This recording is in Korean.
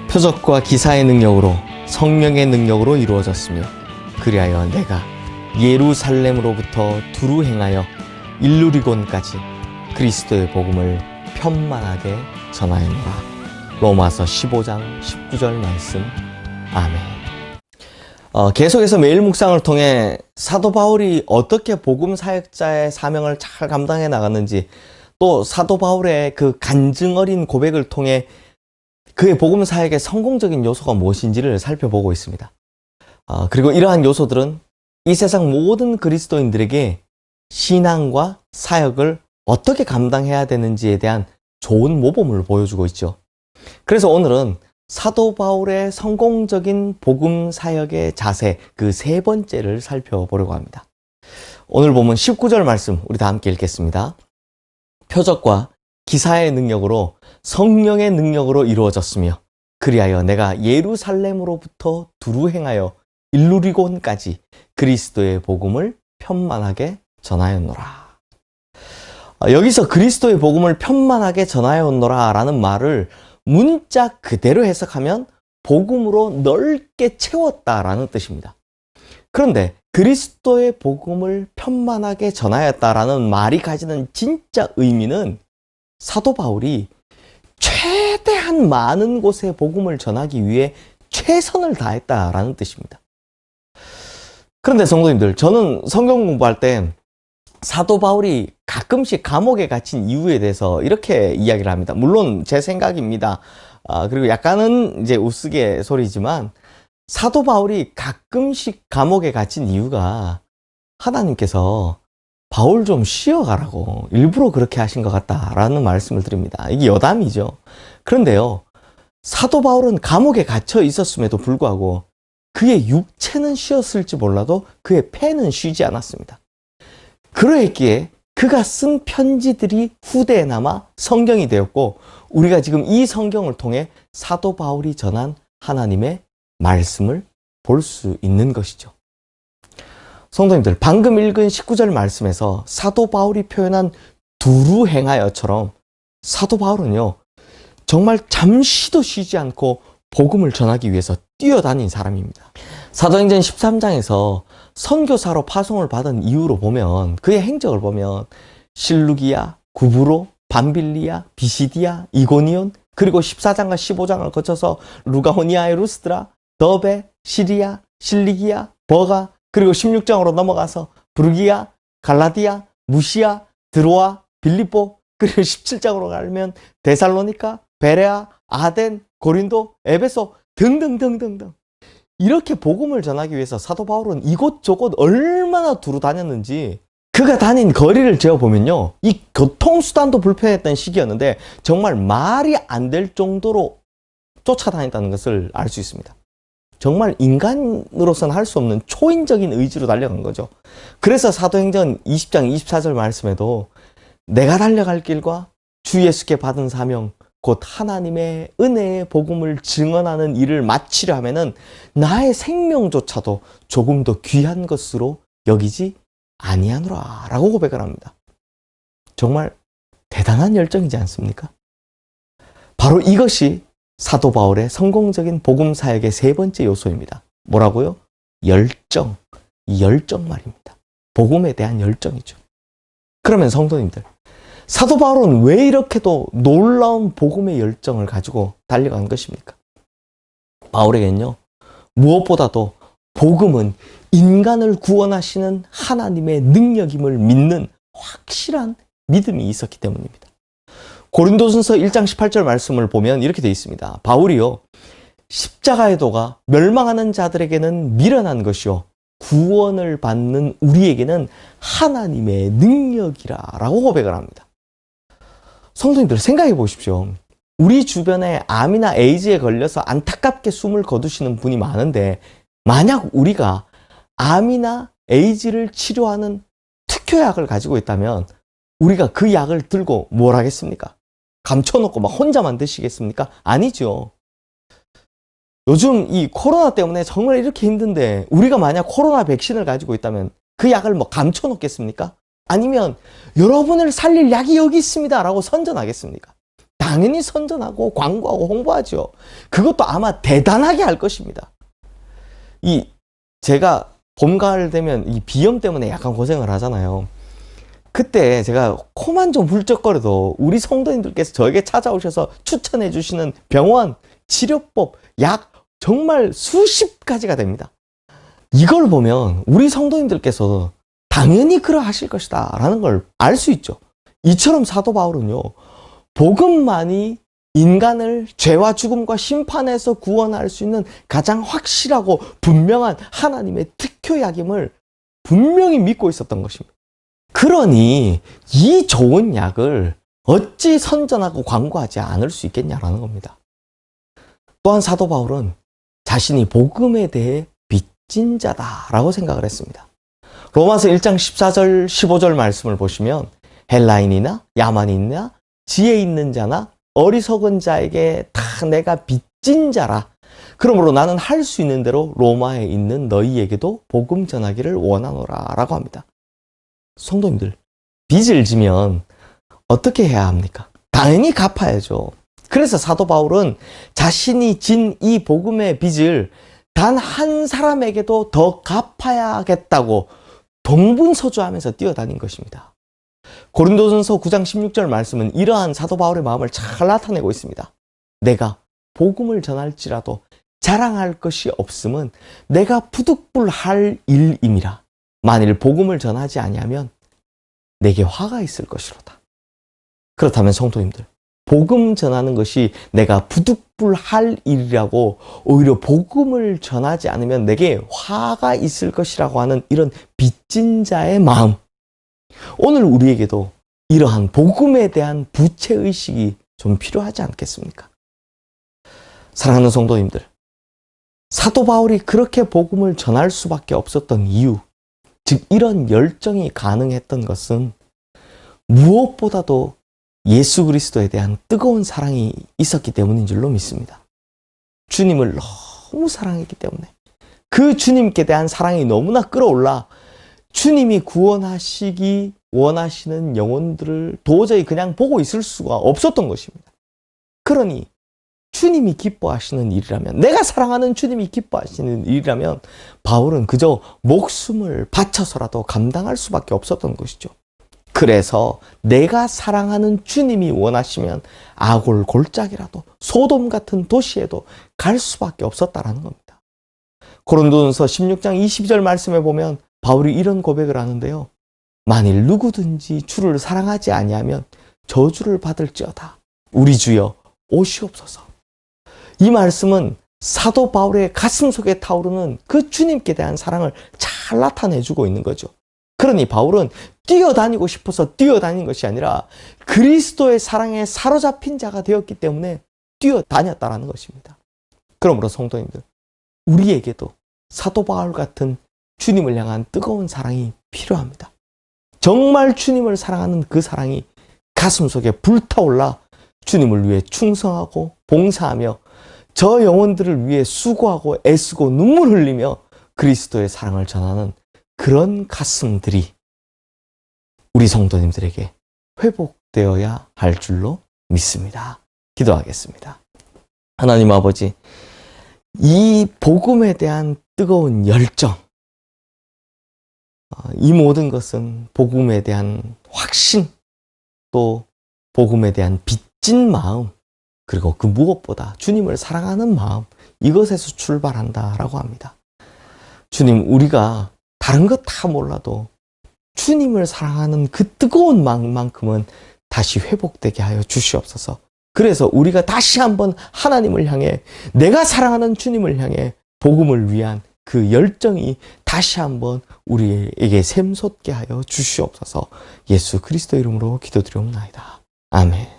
표적과 기사의 능력으로 성령의 능력으로 이루어졌으며 그리하여 내가 예루살렘으로부터 두루 행하여 일루리곤까지 그리스도의 복음을 편만하게 전하였노라. 로마서 15장 19절 말씀. 아멘. 계속해서 매일 묵상을 통해 사도 바울이 어떻게 복음 사역자의 사명을 잘 감당해 나갔는지, 또 사도 바울의 그 간증 어린 고백을 통해 그의 복음 사역의 성공적인 요소가 무엇인지를 살펴보고 있습니다. 그리고 이러한 요소들은 이 세상 모든 그리스도인들에게 신앙과 사역을 어떻게 감당해야 되는지에 대한 좋은 모범을 보여주고 있죠. 그래서 오늘은 사도 바울의 성공적인 복음 사역의 자세, 그 세 번째를 살펴보려고 합니다. 오늘 보면 19절 말씀 우리 다 함께 읽겠습니다. 표적과 기사의 능력으로 성령의 능력으로 이루어졌으며 그리하여 내가 예루살렘으로부터 두루 행하여 일루리곤까지 그리스도의 복음을 편만하게 전하였노라. 여기서 그리스도의 복음을 편만하게 전하였노라 라는 말을 문자 그대로 해석하면 복음으로 넓게 채웠다라는 뜻입니다. 그런데 그리스도의 복음을 편만하게 전하였다라는 말이 가지는 진짜 의미는 사도 바울이 최대한 많은 곳에 복음을 전하기 위해 최선을 다했다라는 뜻입니다. 그런데 성도님들, 저는 성경 공부할 때 사도 바울이 가끔씩 감옥에 갇힌 이유에 대해서 이렇게 이야기를 합니다. 물론 제 생각입니다. 그리고 약간은 이제 우스갯소리지만 사도 바울이 가끔씩 감옥에 갇힌 이유가 하나님께서 바울 좀 쉬어가라고 일부러 그렇게 하신 것 같다라는 말씀을 드립니다. 이게 여담이죠. 그런데요, 사도 바울은 감옥에 갇혀 있었음에도 불구하고 그의 육체는 쉬었을지 몰라도 그의 폐는 쉬지 않았습니다. 그러했기에 그가 쓴 편지들이 후대에 남아 성경이 되었고, 우리가 지금 이 성경을 통해 사도 바울이 전한 하나님의 말씀을 볼 수 있는 것이죠. 성도님들, 방금 읽은 19절 말씀에서 사도 바울이 표현한 두루 행하여처럼 사도 바울은요, 정말 잠시도 쉬지 않고 복음을 전하기 위해서 뛰어다닌 사람입니다. 사도행전 13장에서 선교사로 파송을 받은 이유로 보면, 그의 행적을 보면 실루기아, 구브로, 밤빌리아, 비시디아, 이고니온, 그리고 14장과 15장을 거쳐서 루가오니아의 루스드라, 더베, 시리아, 실리기아, 버가, 그리고 16장으로 넘어가서 부르기아, 갈라디아, 무시아, 드로아, 빌립보, 그리고 17장으로 가면 데살로니카, 베레아, 아덴, 고린도, 에베소 등등등등등. 이렇게 복음을 전하기 위해서 사도 바울은 이곳저곳 얼마나 두루 다녔는지, 그가 다닌 거리를 재어보면요, 이 교통수단도 불편했던 시기였는데 정말 말이 안 될 정도로 쫓아다녔다는 것을 알 수 있습니다. 정말 인간으로서는 할 수 없는 초인적인 의지로 달려간 거죠. 그래서 사도행전 20장 24절 말씀에도 내가 달려갈 길과 주 예수께 받은 사명 곧 하나님의 은혜의 복음을 증언하는 일을 마치려 하면은 나의 생명조차도 조금 더 귀한 것으로 여기지 아니하노라 라고 고백을 합니다. 정말 대단한 열정이지 않습니까? 바로 이것이 사도 바울의 성공적인 복음 사역의 세 번째 요소입니다. 뭐라고요? 열정. 이 열정 말입니다. 복음에 대한 열정이죠. 그러면 성도님들, 사도 바울은 왜 이렇게도 놀라운 복음의 열정을 가지고 달려간 것입니까? 바울에게는요, 무엇보다도 복음은 인간을 구원하시는 하나님의 능력임을 믿는 확실한 믿음이 있었기 때문입니다. 고린도전서 1장 18절 말씀을 보면 이렇게 되어 있습니다. 바울이요, 십자가의 도가 멸망하는 자들에게는 미련한 것이요 구원을 받는 우리에게는 하나님의 능력이라 라고 고백을 합니다. 성도님들, 생각해 보십시오. 우리 주변에 암이나 에이즈에 걸려서 안타깝게 숨을 거두시는 분이 많은데, 만약 우리가 암이나 에이즈를 치료하는 특효약을 가지고 있다면 우리가 그 약을 들고 뭘 하겠습니까? 감춰놓고 막 혼자만 드시겠습니까? 아니죠. 요즘 이 코로나 때문에 정말 이렇게 힘든데 우리가 만약 코로나 백신을 가지고 있다면 그 약을 뭐 감춰놓겠습니까? 아니면 여러분을 살릴 약이 여기 있습니다 라고 선전하겠습니까? 당연히 선전하고 광고하고 홍보하죠. 그것도 아마 대단하게 할 것입니다. 제가 봄, 가을 되면 이 비염 때문에 약간 고생을 하잖아요. 그때 제가 코만 좀 훌쩍거려도 우리 성도님들께서 저에게 찾아오셔서 추천해 주시는 병원, 치료법, 약 정말 수십 가지가 됩니다. 이걸 보면 우리 성도님들께서 당연히 그러하실 것이다 라는 걸 알 수 있죠. 이처럼 사도 바울은요, 복음만이 인간을 죄와 죽음과 심판에서 구원할 수 있는 가장 확실하고 분명한 하나님의 특효약임을 분명히 믿고 있었던 것입니다. 그러니 이 좋은 약을 어찌 선전하고 광고하지 않을 수 있겠냐라는 겁니다. 또한 사도 바울은 자신이 복음에 대해 빚진 자다라고 생각을 했습니다. 로마서 1장 14절 15절 말씀을 보시면 헬라인이나 야만인이나 지혜 있는 자나 어리석은 자에게 다 내가 빚진 자라. 그러므로 나는 할 수 있는 대로 로마에 있는 너희에게도 복음 전하기를 원하노라 라고 합니다. 성도님들, 빚을 지면 어떻게 해야 합니까? 당연히 갚아야죠. 그래서 사도 바울은 자신이 진 이 복음의 빚을 단 한 사람에게도 더 갚아야겠다고 동분서주하면서 뛰어다닌 것입니다. 고린도전서 9장 16절 말씀은 이러한 사도 바울의 마음을 잘 나타내고 있습니다. 내가 복음을 전할지라도 자랑할 것이 없음은 내가 부득불할 일임이라. 만일 복음을 전하지 아니하면 내게 화가 있을 것이로다. 그렇다면 성도님들, 복음 전하는 것이 내가 부득불할 일이라고 오히려 복음을 전하지 않으면 내게 화가 있을 것이라고 하는 이런 빚진 자의 마음, 오늘 우리에게도 이러한 복음에 대한 부채의식이 좀 필요하지 않겠습니까? 사랑하는 성도님들, 사도 바울이 그렇게 복음을 전할 수밖에 없었던 이유, 즉 이런 열정이 가능했던 것은 무엇보다도 예수 그리스도에 대한 뜨거운 사랑이 있었기 때문인 줄로 믿습니다. 주님을 너무 사랑했기 때문에 그 주님께 대한 사랑이 너무나 끌어올라 주님이 구원하시기 원하시는 영혼들을 도저히 그냥 보고 있을 수가 없었던 것입니다. 그러니 주님이 기뻐하시는 일이라면, 내가 사랑하는 주님이 기뻐하시는 일이라면 바울은 그저 목숨을 바쳐서라도 감당할 수밖에 없었던 것이죠. 그래서 내가 사랑하는 주님이 원하시면 아골 골짜기라도 소돔 같은 도시에도 갈 수밖에 없었다라는 겁니다. 고린도전서 16장 22절 말씀에 보면 바울이 이런 고백을 하는데요. 만일 누구든지 주를 사랑하지 아니하면 저주를 받을지어다. 우리 주여 오시옵소서. 이 말씀은 사도 바울의 가슴 속에 타오르는 그 주님께 대한 사랑을 잘 나타내주고 있는 거죠. 그러니 바울은 뛰어다니고 싶어서 뛰어다닌 것이 아니라 그리스도의 사랑에 사로잡힌 자가 되었기 때문에 뛰어다녔다는 것입니다. 그러므로 성도님들, 우리에게도 사도 바울 같은 주님을 향한 뜨거운 사랑이 필요합니다. 정말 주님을 사랑하는 그 사랑이 가슴속에 불타올라 주님을 위해 충성하고 봉사하며 저 영혼들을 위해 수고하고 애쓰고 눈물 흘리며 그리스도의 사랑을 전하는 그런 가슴들이 우리 성도님들에게 회복되어야 할 줄로 믿습니다. 기도하겠습니다. 하나님 아버지, 이 복음에 대한 뜨거운 열정, 이 모든 것은 복음에 대한 확신, 또 복음에 대한 빚진 마음, 그리고 그 무엇보다 주님을 사랑하는 마음, 이것에서 출발한다라고 합니다. 주님, 우리가 다른 것 다 몰라도 주님을 사랑하는 그 뜨거운 마음만큼은 다시 회복되게 하여 주시옵소서. 그래서 우리가 다시 한번 하나님을 향해, 내가 사랑하는 주님을 향해 복음을 위한 그 열정이 다시 한번 우리에게 샘솟게 하여 주시옵소서. 예수 그리스도 이름으로 기도드리옵나이다. 아멘.